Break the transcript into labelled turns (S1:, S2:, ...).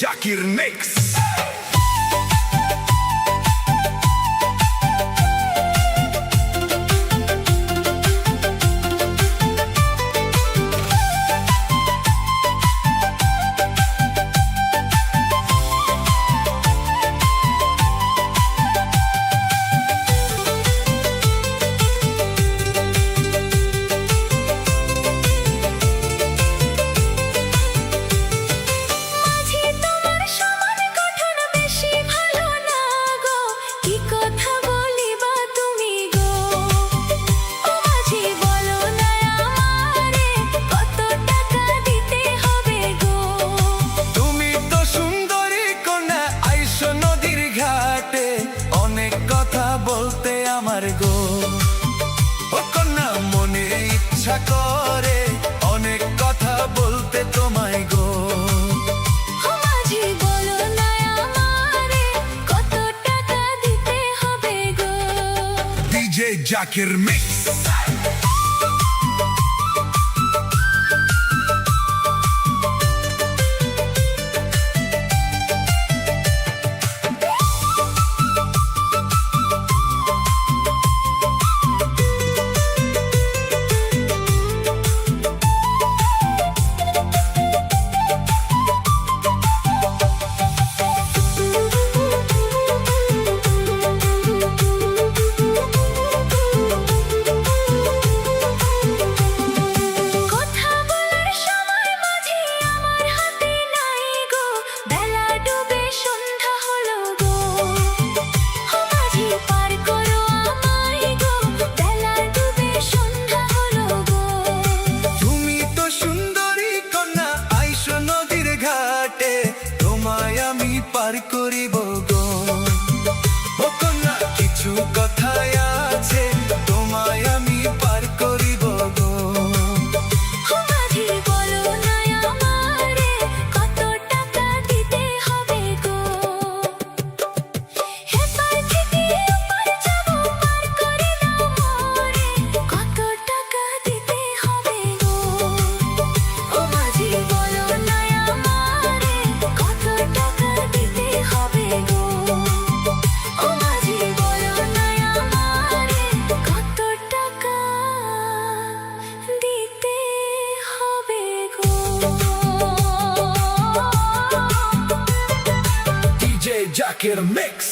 S1: Zakir mix.
S2: আমার গো ও কন্যা, মনে ইচ্ছা করে অনেক কথা বলতে তোমায় গো।
S3: মাঝি বলো না আমারে কত টাকা দিতে হবে গো।
S1: DJ Zakir mix.
S2: তোমায় আমি পার করিব গো ও কন্যা, কিছু কথা আছে তোমায় আমি পার করিব গো।
S3: মাঝি বলো না আমারে কত টাকা দিতে হবে গো। এপার থেকে ওপার যাবো, পার করে দাও মোরে, কত টাকা দিতে হবে গো। ও মাঝি বলো না আমারে কত টাকা দিতে হবে গো। ও মাঝি বলো না আমারে কত টাকা দিতে হবে গো।
S1: DJ Zakir mix.